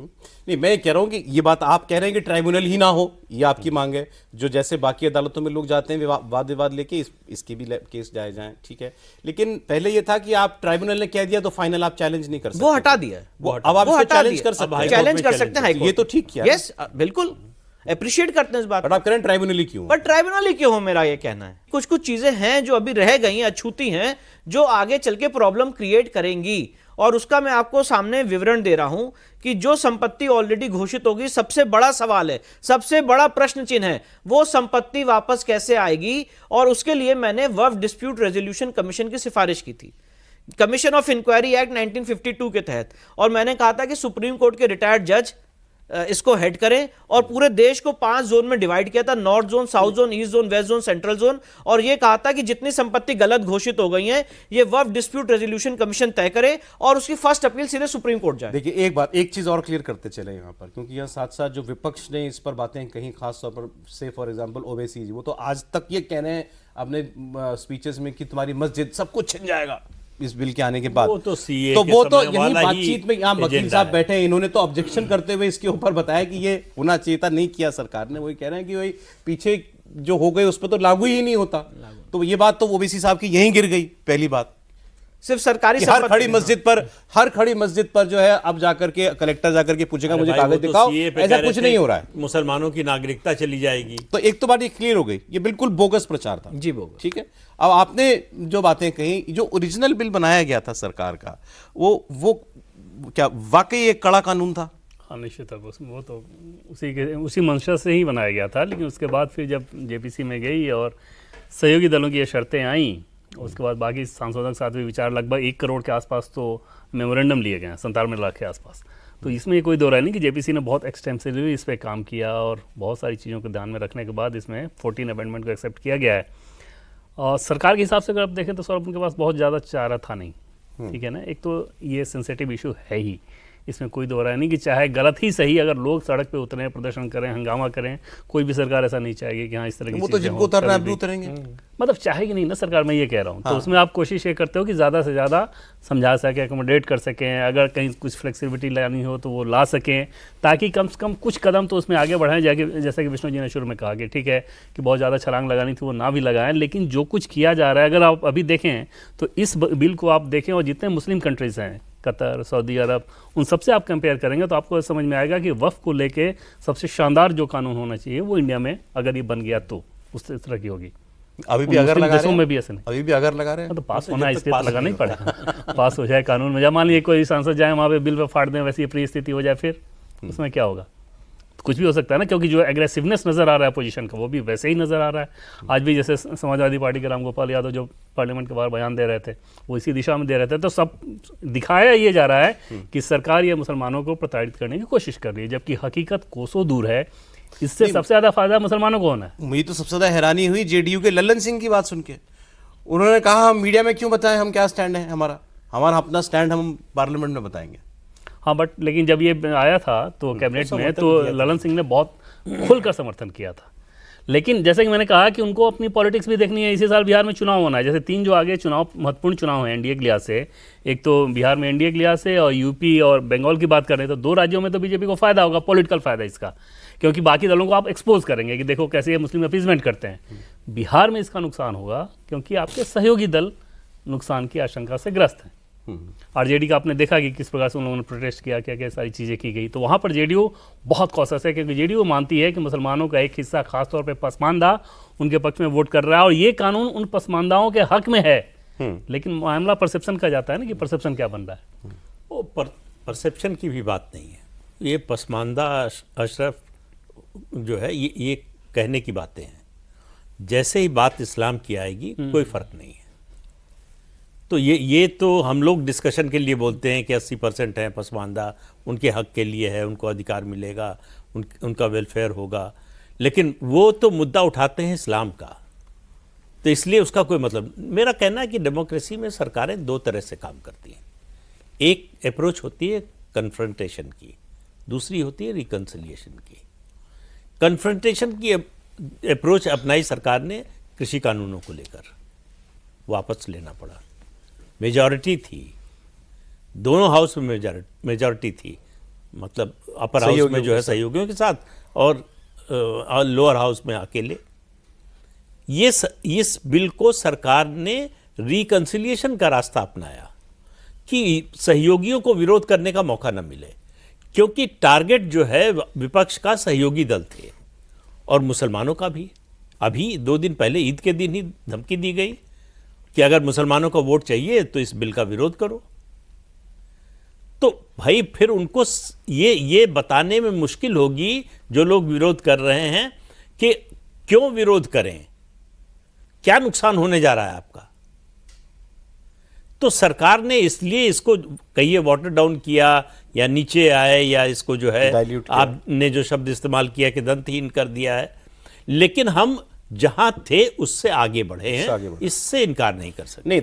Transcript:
नहीं, मैं कह रहा हूं कि ये बात आप कह रहे हैं कि ट्राइब्यूनल ही ना हो, ये आपकी मांग है, जो जैसे बाकी अदालतों में लोग जाते हैं वाद विवाद लेके इसके भी केस जाए जाएं, ठीक है। लेकिन पहले ये था कि आप ट्राइब्यूनल ने कह दिया तो फाइनल आप चैलेंज नहीं कर सकते, वो हटा दिया है। अब आप इसको चैलेंज कर सकते हैं, चैलेंज कर सकते हैं, ये तो ठीक किया। यस, बिल्कुल अप्रिशिएट करते हैं इस बात। बट आप कह रहे हैं ट्राइब्यूनल ही क्यों, पर ट्राइब्यूनल ही क्यों हो, मेरा ये कहना है। कुछ कुछ चीजें हैं जो अभी रह गई, अछूती हैं, जो आगे चल के प्रॉब्लम क्रिएट करेंगी, और उसका मैं आपको सामने विवरण दे रहा हूं कि जो संपत्ति ऑलरेडी घोषित होगी, सबसे बड़ा सवाल है, सबसे बड़ा प्रश्न चिन्ह है, वो संपत्ति वापस कैसे आएगी। और उसके लिए मैंने वक्फ डिस्प्यूट रेजोल्यूशन कमीशन की सिफारिश की थी, कमीशन ऑफ इंक्वायरी एक्ट 1952 के तहत। और मैंने कहा था कि सुप्रीम कोर्ट के रिटायर्ड जज इसको हेड करें, और पूरे देश को 5 जोन में डिवाइड किया था, north zone, south zone, east zone, west zone, central zone. और यह कहा था कि जितनी संपत्ति गलत घोषित हो गई है, ये वक्फ डिस्प्यूट रेजोल्यूशन कमीशन तय करे और उसकी फर्स्ट अपील सीधे सुप्रीम कोर्ट जाए। देखिए एक चीज और क्लियर करते चले यहाँ पर, क्योंकि यहाँ साथ साथ जो विपक्ष ने इस पर बातें कहीं, खास तौर पर से फॉर एग्जांपल ओवैसी जी, वो तो आज तक ये कह रहे हैं अपने स्पीचेस में कि तुम्हारी मस्जिद सब कुछ छिन जाएगा इस बिल के आने के बाद। वो तो सीए तो के वो तो समय यही वाला बातचीत में यहाँ वकील एजेंडा साहब है। बैठे हैं, इन्होंने तो ऑब्जेक्शन करते हुए इसके ऊपर बताया कि ये होना चाहिए था, नहीं किया सरकार ने। वही कह रहे हैं कि वही पीछे जो हो गए उस पर तो लागू ही नहीं होता। तो ये बात तो ओवैसी साहब की यहीं गिर गई, पहली बात। सिर्फ सरकारी हर खड़ी मस्जिद पर जो है अब जाकर के कलेक्टर जाकर के पूछेगा मुझे भाई, कागज वो तो दिखाओ, CA पे ऐसा कह कुछ रहे नहीं थे, हो रहा है। मुसलमानों की नागरिकता चली जाएगी। तो एक तो बात ये क्लियर हो गई, ये बिल्कुल बोगस प्रचार था जी, बोगस। ठीक है। अब आपने जो बातें कही, जो ओरिजिनल बिल बनाया गया था सरकार का, वो क्या वाकई एक कड़ा कानून था? हाँ, निश्चित है। वो तो उसी मंशा से ही बनाया गया था। लेकिन उसके बाद फिर जब जेपीसी में गई और सहयोगी दलों की ये शर्तें आईं, उसके बाद बाकी सांसदों के साथ भी विचार, लगभग 1 करोड़ के आसपास तो मेमोरेंडम लिए गए हैं, 97 लाख के आसपास। तो इसमें कोई दो राय नहीं कि जेपीसी ने बहुत एक्सटेंसिवली इस पर काम किया, और बहुत सारी चीज़ों को ध्यान में रखने के बाद इसमें 14 अमेंडमेंट को एक्सेप्ट किया गया है। और सरकार के हिसाब से अगर आप देखें तो सौरभ, उनके पास बहुत ज़्यादा चारा था नहीं, ठीक है ना। एक तो ये सेंसिटिव इशू है ही, इसमें कोई दो राय नहीं कि चाहे गलत ही सही, अगर लोग सड़क पे उतरें, प्रदर्शन करें, हंगामा करें, कोई भी सरकार ऐसा नहीं चाहेगी कि हाँ इस तरह की वो तो जिनको उतरना है उतरेंगे, मतलब चाहेगी नहीं ना सरकार, मैं ये कह रहा हूँ। तो उसमें आप कोशिश ये करते हो कि ज़्यादा से ज़्यादा समझा सकें, अकोमोडेट कर सकें, अगर कहीं कुछ फ्लेक्सिबिलिटी लानी हो तो वो ला सकें, ताकि कम से कम कुछ कदम तो उसमें आगे बढ़ाएं। जाके जैसे कि विष्णु जी ने शुरू में कहा कि ठीक है कि बहुत ज़्यादा छलांग लगानी थी, वो ना भी लगाएं, लेकिन जो कुछ किया जा रहा है, अगर आप अभी देखें तो इस बिल को आप देखें और जितने मुस्लिम कंट्रीज़ हैं, कतर, सऊदी अरब, उन सबसे आप कंपेयर करेंगे तो आपको समझ में आएगा कि वक्फ को लेके सबसे शानदार जो कानून होना चाहिए वो इंडिया में अगर ये बन गया तो उस तरह की होगी। अभी भी अगर लगा देशों में भी ऐसे नहीं, अभी भी अगर लगा रहे हैं तो पास होना है, इसलिए तो लगाना ही पड़ेगा। पास हो जाए कानून में, जब मान लीजिए कोई सांसद जाए वहाँ पे बिल पे फाड़ दें, वैसी परिस्थिति हो जाए, फिर उसमें क्या होगा? कुछ भी हो सकता है ना, क्योंकि जो एग्रेसिवनेस नज़र आ रहा है पोजीशन का, वो भी वैसे ही नज़र आ रहा है। आज भी जैसे समाजवादी पार्टी के रामगोपाल यादव जो पार्लियामेंट के बाहर बयान दे रहे थे, वो इसी दिशा में दे रहे थे। तो सब दिखाया ये जा रहा है कि सरकार ये मुसलमानों को प्रताड़ित करने की कोशिश कर रही है, जबकि हकीकत कोसों दूर है। इससे सबसे ज़्यादा फायदा मुसलमानों को होना है। मुझे तो सबसे ज़्यादा हैरानी हुई जेडीयू के लल्लन सिंह की बात सुन के। उन्होंने कहा हम मीडिया में क्यों बताएं हम क्या स्टैंड है, हमारा अपना स्टैंड हम पार्लियामेंट में बताएंगे। हाँ, बट लेकिन जब ये आया था तो कैबिनेट में, तो ललन सिंह ने बहुत खुलकर समर्थन किया था। लेकिन जैसे कि मैंने कहा कि उनको अपनी पॉलिटिक्स भी देखनी है। इसी साल बिहार में चुनाव होना है, जैसे 3 जो आगे चुनाव, महत्वपूर्ण चुनाव हैं एनडीए के लिहाज से। एक तो बिहार में एनडीए के लिहाज से, और यूपी और बंगाल की बात करें तो 2 राज्यों में तो बीजेपी को फायदा होगा, पॉलिटिकल फायदा इसका, क्योंकि बाकी दलों को आप एक्सपोज करेंगे कि देखो कैसे ये मुस्लिम अपीजमेंट करते हैं। बिहार में इसका नुकसान होगा क्योंकि आपके सहयोगी दल नुकसान की आशंका से ग्रस्त हैं। आरजेडी का आपने देखा कि किस प्रकार से उन लोगों ने प्रोटेस्ट किया, क्या क्या सारी चीज़ें की गई। तो वहाँ पर जेडीयू बहुत कॉशस है, क्योंकि जेडीयू मानती है कि मुसलमानों का एक हिस्सा, खासतौर पे पसमानदा, उनके पक्ष में वोट कर रहा है, और ये कानून उन पसमानदाओं के हक में है। लेकिन मामला परसेप्शन का जाता है ना, कि परसेप्शन क्या बन रहा है। वो परसेप्शन की भी बात नहीं है, ये पसमानदा अशरफ जो है ये कहने की बातें हैं। जैसे ही बात इस्लाम की आएगी कोई फ़र्क नहीं है। तो ये तो हम लोग डिस्कशन के लिए बोलते हैं कि 80% है पसमानदा, उनके हक के लिए है, उनको अधिकार मिलेगा, उनका वेलफेयर होगा, लेकिन वो तो मुद्दा उठाते हैं इस्लाम का, तो इसलिए उसका कोई मतलब। मेरा कहना है कि डेमोक्रेसी में सरकारें 2 तरह से काम करती हैं। एक अप्रोच होती है कन्फ्रंटेशन की, दूसरी होती है रिकन्सिलिएशन की। कन्फ्रंटेशन की अप्रोच अपनाई सरकार ने कृषि कानूनों को लेकर, वापस लेना पड़ा, मेजॉरिटी थी, दोनों हाउस में मेजॉरिटी थी, मतलब अपर हाउस में जो है सहयोगियों के साथ, और लोअर हाउस में अकेले। इस बिल को सरकार ने रिकंसिलिएशन का रास्ता अपनाया कि सहयोगियों को विरोध करने का मौका न मिले, क्योंकि टारगेट जो है विपक्ष का सहयोगी दल थे और मुसलमानों का भी। अभी 2 दिन पहले ईद के दिन ही धमकी दी गई कि अगर मुसलमानों का वोट चाहिए तो इस बिल का विरोध करो। तो भाई फिर उनको ये बताने में मुश्किल होगी, जो लोग विरोध कर रहे हैं, कि क्यों विरोध करें, क्या नुकसान होने जा रहा है आपका। तो सरकार ने इसलिए इसको कहिए वाटर डाउन किया या नीचे आए, या इसको जो है आपने जो शब्द इस्तेमाल किया कि दंतहीन कर दिया है, लेकिन हम जहां थे उससे आगे बढ़े हैं, इससे इनकार नहीं कर सकते। नहीं।